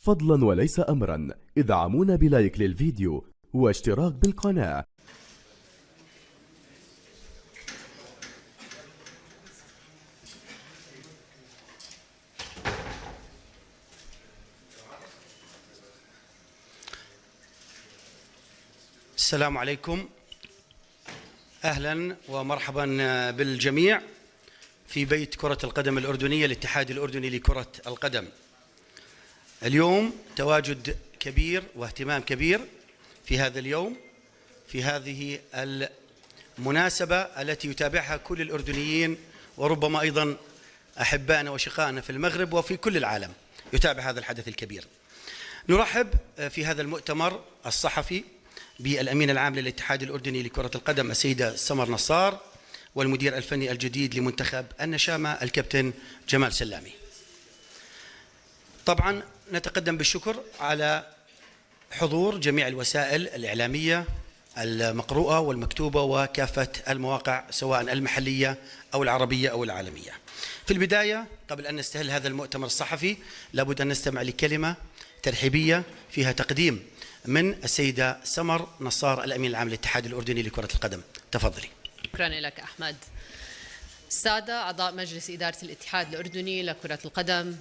فضلا وليس أمرا ادعمونا بلايك للفيديو واشتراك بالقناة. السلام عليكم، أهلا ومرحبا بالجميع في بيت كرة القدم الأردنية، الاتحاد الأردني لكرة القدم. اليوم تواجد كبير واهتمام كبير في هذا اليوم، في هذه المناسبة التي يتابعها كل الأردنيين، وربما أيضا أحبائنا وشقائنا في المغرب وفي كل العالم يتابع هذا الحدث الكبير. نرحب في هذا المؤتمر الصحفي بالأمين العام للاتحاد الأردني لكرة القدم السيدة سمر نصار، والمدير الفني الجديد لمنتخب النشامة الكابتن جمال سلامي. طبعا نتقدم بالشكر على حضور جميع الوسائل الإعلامية المقروءة والمكتوبة وكافة المواقع سواء المحلية أو العربية أو العالمية. في البداية قبل أن نستهل هذا المؤتمر الصحفي لابد أن نستمع لكلمة ترحيبية فيها تقديم من السيدة سمر نصار الأمين العام للاتحاد الأردني لكرة القدم. تفضلي. شكرا لك أحمد. السادة أعضاء مجلس إدارة الاتحاد الأردني لكرة القدم،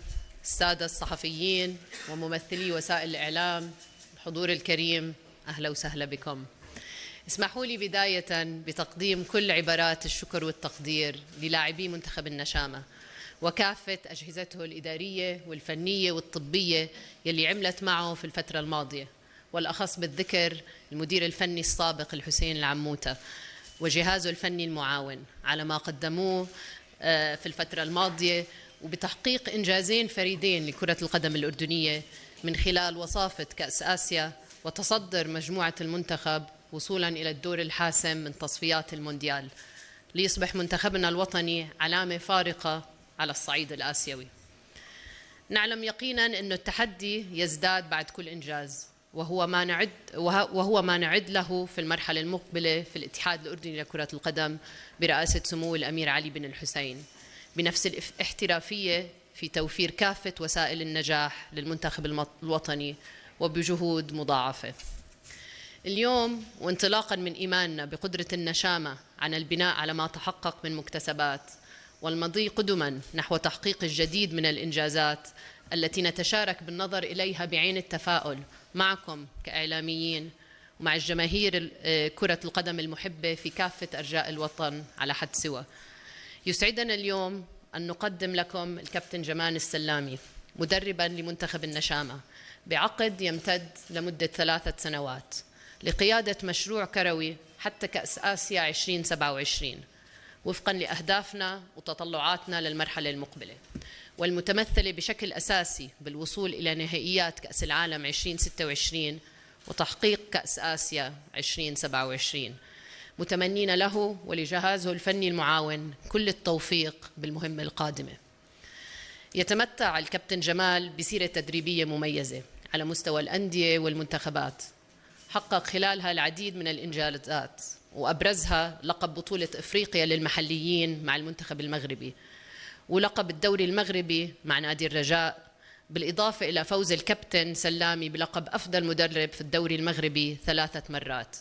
السادة الصحفيين وممثلي وسائل الإعلام، الحضور الكريم، أهلا وسهلا بكم. اسمحوا لي بداية بتقديم كل عبارات الشكر والتقدير للاعبي منتخب النشامة وكافة أجهزته الإدارية والفنية والطبية يلي عملت معه في الفترة الماضية، والأخص بالذكر المدير الفني السابق الحسين العموتة وجهازه الفني المعاون على ما قدموه في الفترة الماضية، وبتحقيق إنجازين فريدين لكرة القدم الأردنية من خلال وصافة كأس آسيا وتصدر مجموعة المنتخب وصولا إلى الدور الحاسم من تصفيات المونديال، ليصبح منتخبنا الوطني علامة فارقة على الصعيد الآسيوي. نعلم يقينا أن التحدي يزداد بعد كل إنجاز، وهو ما نعد له في المرحلة المقبلة في الاتحاد الأردني لكرة القدم برئاسة سمو الأمير علي بن الحسين، بنفس الاحترافية في توفير كافة وسائل النجاح للمنتخب الوطني وبجهود مضاعفة. اليوم وانطلاقا من إيماننا بقدرة النشامة عن البناء على ما تحقق من مكتسبات والمضي قدما نحو تحقيق الجديد من الإنجازات التي نتشارك بالنظر إليها بعين التفاؤل معكم كإعلاميين ومع الجماهير كرة القدم المحبة في كافة أرجاء الوطن على حد سوى. يسعدنا اليوم أن نقدم لكم الكابتن جمال السلامي مدربا لمنتخب النشامة بعقد يمتد لمدة 3 سنوات لقيادة مشروع كروي حتى كأس آسيا 2027 وفقا لأهدافنا وتطلعاتنا للمرحلة المقبلة، والمتمثلة بشكل أساسي بالوصول إلى نهائيات كأس العالم 2026 وتحقيق كأس آسيا 2027، متمنين له ولجهازه الفني المعاون كل التوفيق بالمهمة القادمة. يتمتع الكابتن جمال بسيرة تدريبية مميزة على مستوى الأندية والمنتخبات، حقق خلالها العديد من الإنجازات وأبرزها لقب بطولة إفريقيا للمحليين مع المنتخب المغربي، ولقب الدوري المغربي مع نادي الرجاء، بالإضافة إلى فوز الكابتن سلامي بلقب أفضل مدرب في الدوري المغربي 3 مرات،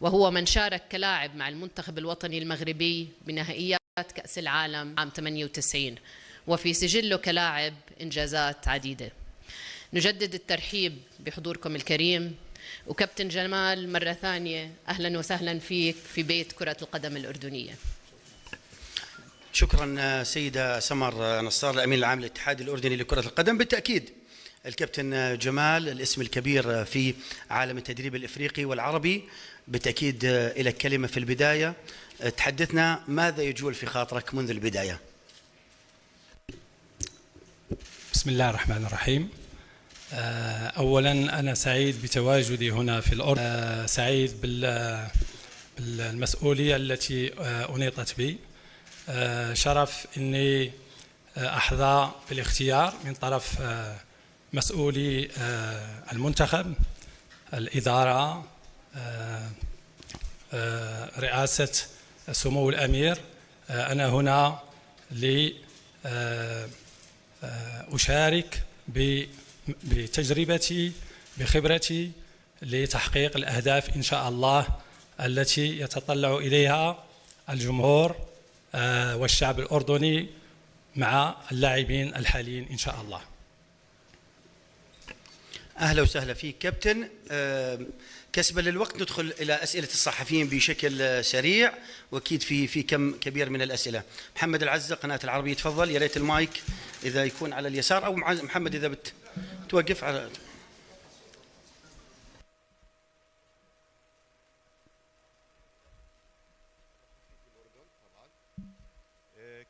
وهو من شارك كلاعب مع المنتخب الوطني المغربي بنهائيات كأس العالم عام 98، وفي سجله كلاعب إنجازات عديدة. نجدد الترحيب بحضوركم الكريم، وكابتن جمال مرة ثانية أهلا وسهلا فيك في بيت كرة القدم الأردنية. شكرا سيدة سمر نصار الأمين العام للاتحاد الأردني لكرة القدم. بالتأكيد الكابتن جمال الاسم الكبير في عالم التدريب الإفريقي والعربي، بالتأكيد لك كلمة في البداية، تحدثنا ماذا يجول في خاطرك منذ البداية؟ بسم الله الرحمن الرحيم. أولا أنا سعيد بتواجدي هنا في الأردن، سعيد بالمسؤولية التي أنيطت بي، شرف أني أحظى بالاختيار من طرف مسؤولي المنتخب، الإدارة، رئاسة سمو الأمير. أنا هنا لأشارك بتجربتي بخبرتي لتحقيق الأهداف إن شاء الله التي يتطلع إليها الجمهور والشعب الأردني مع اللاعبين الحاليين إن شاء الله. أهلا وسهلا فيك كابتن. كسبا للوقت ندخل إلى أسئلة الصحفيين بشكل سريع، وأكيد في كم كبير من الأسئلة. محمد العزة قناة العربية، تفضل. يا ريت المايك إذا يكون على اليسار، أو محمد إذا بتوقف على.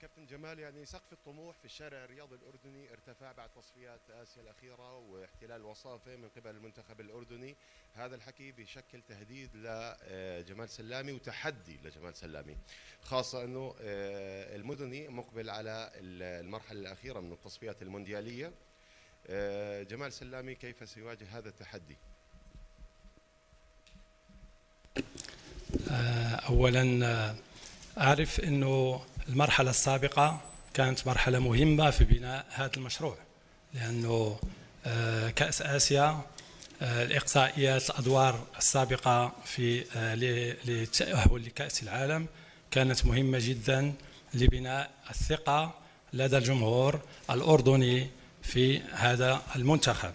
كابتن جمال، يعني سقف الطموح في الشارع الرياضي الأردني ارتفع بعد تصفيات آسيا الأخيرة واحتلال الوصافة من قبل المنتخب الأردني. هذا الحكي بيشكل تهديد لجمال سلامي وتحدي لجمال سلامي، خاصة أنه المدني مقبل على المرحلة الأخيرة من التصفيات المونديالية. جمال سلامي كيف سيواجه هذا التحدي؟ أولا أعرف أنه المرحلة السابقة كانت مرحلة مهمة في بناء هذا المشروع، لأنه كأس آسيا، الإقصائيات الأدوار السابقة في للتأهل لكأس العالم كانت مهمة جدا لبناء الثقة لدى الجمهور الأردني في هذا المنتخب.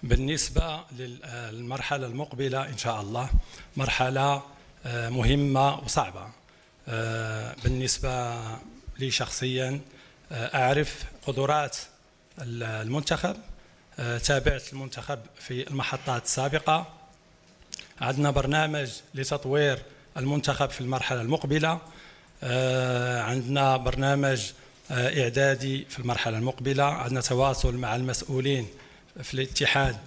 بالنسبة للمرحلة المقبلة إن شاء الله مرحلة مهمة وصعبة. بالنسبة لي شخصيا أعرف قدرات المنتخب، تابعت المنتخب في المحطات السابقة، عندنا برنامج لتطوير المنتخب في المرحلة المقبلة، عندنا برنامج إعدادي في المرحلة المقبلة، عندنا تواصل مع المسؤولين في الاتحاد،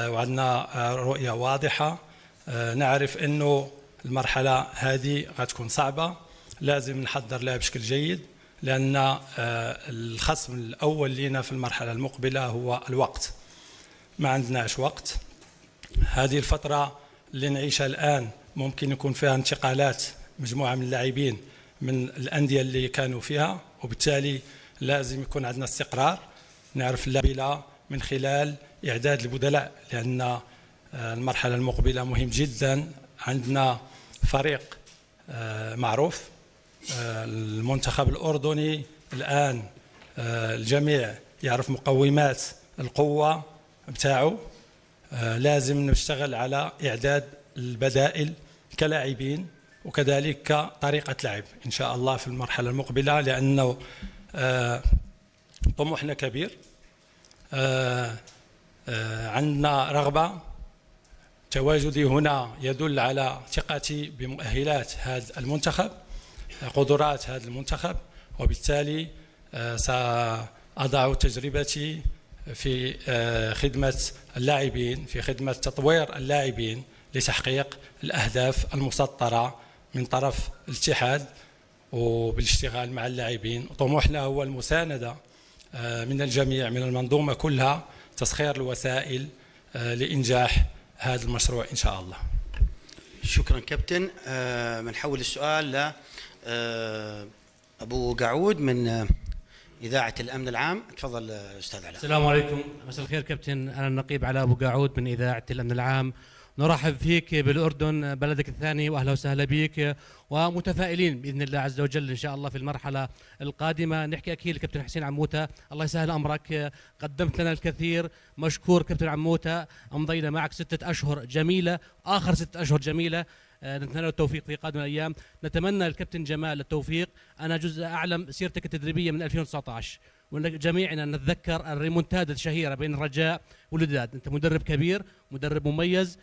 وعندنا رؤية واضحة. نعرف أنه المرحلة هذه غتكون صعبة، لازم نحضر لها بشكل جيد، لأن الخصم الأول لنا في المرحلة المقبلة هو الوقت. ما عندناش وقت. هذه الفترة اللي نعيشها الآن ممكن يكون فيها انتقالات مجموعة من اللاعبين من الأندية اللي كانوا فيها، وبالتالي لازم يكون عندنا استقرار نعرف اللاعبين من خلال إعداد البدلاء، لأن المرحلة المقبلة مهم جدا. عندنا فريق معروف، المنتخب الأردني الآن الجميع يعرف مقومات القوة بتاعه، لازم نشتغل على إعداد البدائل كلاعبين وكذلك كطريقة لعب إن شاء الله في المرحلة المقبلة، لأنه طموحنا كبير، عندنا رغبة. تواجدي هنا يدل على ثقتي بمؤهلات هذا المنتخب، قدرات هذا المنتخب، وبالتالي سأضع تجربتي في خدمة اللاعبين، في خدمة تطوير اللاعبين لتحقيق الأهداف المسطرة من طرف الاتحاد وبالاشتغال مع اللاعبين. طموحنا هو المساندة من الجميع، من المنظومة كلها، تسخير الوسائل لإنجاح هذا المشروع إن شاء الله. شكرا كابتن. بنحول السؤال ل أبو قعود من إذاعة الأمن العام. تفضل أستاذ علاء. السلام عليكم، مساء الخير كابتن. أنا النقيب علاء أبو قعود من إذاعة الأمن العام. نرحب فيك بالأردن بلدك الثاني، وأهلا وسهلا بك، ومتفائلين بإذن الله عز وجل إن شاء الله في المرحلة القادمة. نحكي أكيد الكابتن حسين عموتة، الله يسهل أمرك، قدمت لنا الكثير، مشكور كابتن عموتة. أمضينا معك 6 أشهر جميلة، آخر 6 أشهر جميلة، نتمنى التوفيق في قادم الأيام. نتمنى الكابتن جمال التوفيق. أنا جزء أعلم سيرتك التدريبية من 2019، وجميعنا نتذكر الريمونتادا الشهيرة بين الرجاء والوداد. أنت مدرب كبير، مدرب مميز،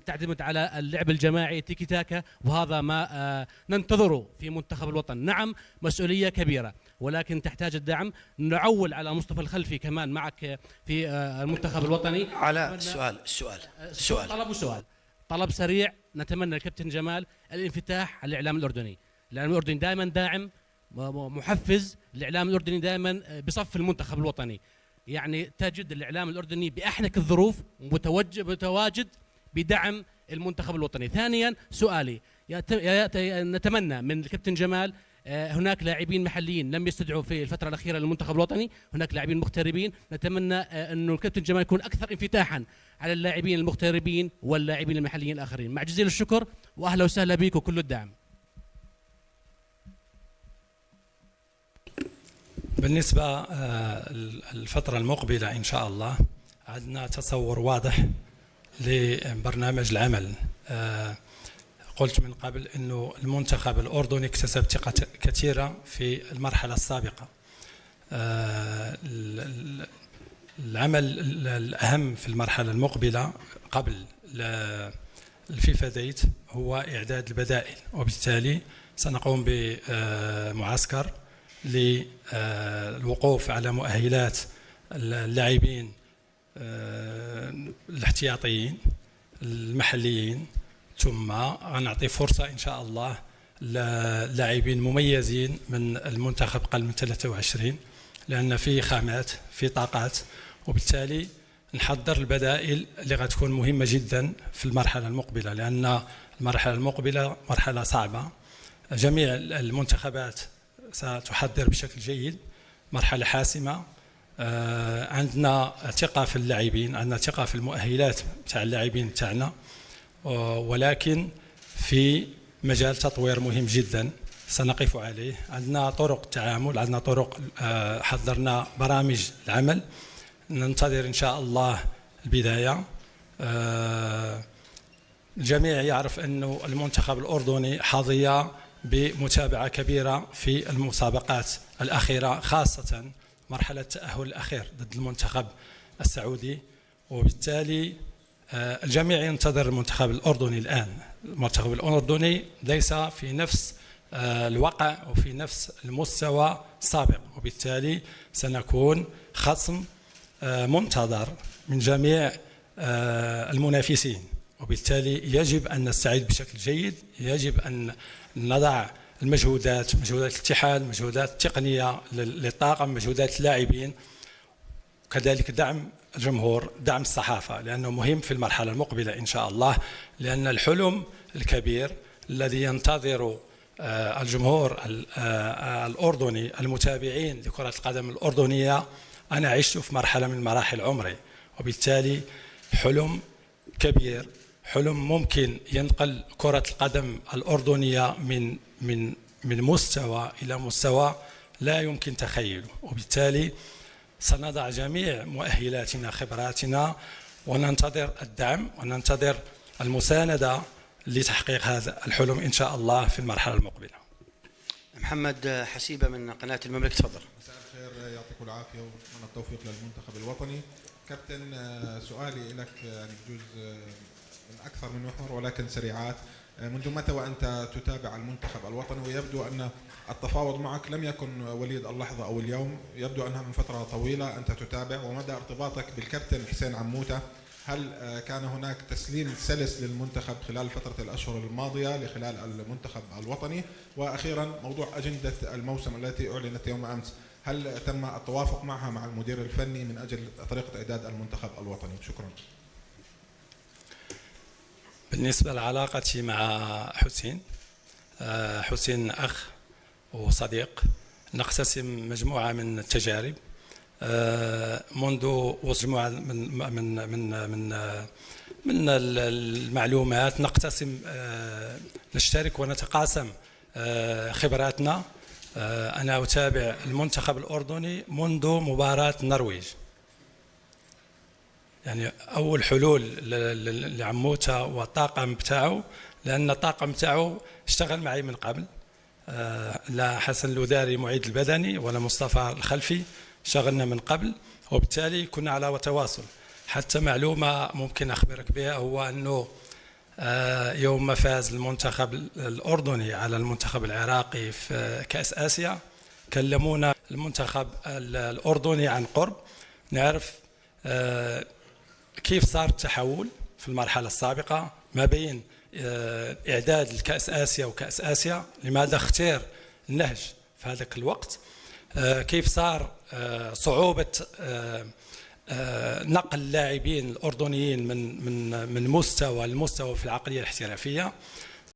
تعتمد على اللعب الجماعي، تيكي تاكا، وهذا ما ننتظره في منتخب الوطن. نعم مسؤولية كبيرة، ولكن تحتاج الدعم. نعول على مصطفى الخلفي كمان معك في المنتخب الوطني. على السؤال طلب سريع. نتمنى الكابتن جمال الانفتاح على الإعلام الأردني. الإعلام الأردني دائما داعم محفز، الإعلام الأردني دائما بصف المنتخب الوطني. يعني تجد الإعلام الأردني بأحنك الظروف متواجد بدعم المنتخب الوطني. ثانيا سؤالي، نتمنى من الكابتن جمال هناك لاعبين محليين لم يستدعوا في الفترة الأخيرة للمنتخب الوطني، هناك لاعبين مغتربين، نتمنى أنه الكابتن جمال يكون أكثر انفتاحا على اللاعبين المغتربين واللاعبين المحليين الآخرين. مع جزيل الشكر وأهلا وسهلا بك وكل الدعم. بالنسبة الفترة المقبلة إن شاء الله عندنا تصور واضح لبرنامج العمل. قلت من قبل أنه المنتخب الأردني اكتسب ثقة كثيرة في المرحلة السابقة. العمل الأهم في المرحلة المقبلة قبل الفيفا ديت هو إعداد البدائل، وبالتالي سنقوم بمعسكر للوقوف على مؤهلات اللاعبين الاحتياطيين المحليين، ثم غنعطي فرصة إن شاء الله للاعبين مميزين من المنتخب قل من 23، لأن في خامات في طاقات، وبالتالي نحضر البدائل اللي غتكون مهمة جدا في المرحلة المقبلة، لأن المرحلة المقبلة مرحلة صعبة. جميع المنتخبات ستحضر بشكل جيد، مرحلة حاسمة. عندنا ثقة في اللاعبين، عندنا ثقة في المؤهلات تاع اللاعبين تاعنا، ولكن في مجال تطوير مهم جدا سنقف عليه. عندنا طرق تعامل، عندنا طرق، حضرنا برامج العمل، ننتظر إن شاء الله البداية. الجميع يعرف أنه المنتخب الأردني حظي بمتابعة كبيرة في المسابقات الأخيرة، خاصة مرحلة التأهل الأخير ضد المنتخب السعودي، وبالتالي الجميع ينتظر المنتخب الأردني الآن. المنتخب الأردني ليس في نفس الوقع وفي نفس المستوى السابق، وبالتالي سنكون خصم منتظر من جميع المنافسين، وبالتالي يجب أن نستعد بشكل جيد، يجب أن نضع مجهودات الاتحاد، مجهودات التقنية للطاقم، مجهودات اللاعبين، وكذلك دعم الجمهور، دعم الصحافة، لأنه مهم في المرحلة المقبلة إن شاء الله، لأن الحلم الكبير الذي ينتظر الجمهور الأردني المتابعين لكرة القدم الأردنية أنا عشت في مرحلة من مراحل عمري، وبالتالي حلم كبير، حلم ممكن ينقل كرة القدم الأردنية من مستوى إلى مستوى لا يمكن تخيله، وبالتالي سنضع جميع مؤهلاتنا خبراتنا وننتظر الدعم وننتظر المساندة لتحقيق هذا الحلم إن شاء الله في المرحلة المقبلة. محمد حسيبة من قناة المملكة، تفضل. مساء الخير، يعطيكم العافية وأتمنى التوفيق للمنتخب الوطني. كابتن، سؤالي لك يعني بجوز من أكثر من محور ولكن سريعات. منذ متى وأنت تتابع المنتخب الوطني؟ ويبدو أن التفاوض معك لم يكن وليد اللحظة أو اليوم، يبدو أنها من فترة طويلة أنت تتابع. ومدى ارتباطك بالكابتن حسين عموتة؟ هل كان هناك تسليم سلس للمنتخب خلال فترة الأشهر الماضية لخلال المنتخب الوطني؟ وأخيرا موضوع أجندة الموسم التي أعلنت يوم أمس، هل تم التوافق معها مع المدير الفني من أجل طريقة إعداد المنتخب الوطني؟ شكرا. بالنسبة لعلاقتي مع حسين أخ وصديق، نقتسم مجموعة من التجارب منذ مجموعة من المعلومات، نقتسم نشترك ونتقاسم خبراتنا. أنا أتابع المنتخب الأردني منذ مباراة النرويج، يعني أول حلول لعموتة والطاقم بتاعه، لأن الطاقم بتاعه اشتغل معي من قبل، لا حسن الوداري معيد البدني ولا مصطفى الخلفي، اشتغلنا من قبل، وبالتالي كنا على تواصل. حتى معلومة ممكن أخبرك بها هو أنه يوم ما فاز المنتخب الأردني على المنتخب العراقي في كأس آسيا كلمونا المنتخب الأردني عن قرب، نعرف كيف صار التحول في المرحلة السابقة ما بين إعداد الكأس آسيا وكأس آسيا، لماذا اختار النهج في هذاك الوقت، كيف صار صعوبة نقل اللاعبين الأردنيين من مستوى لمستوى في العقلية الاحترافية.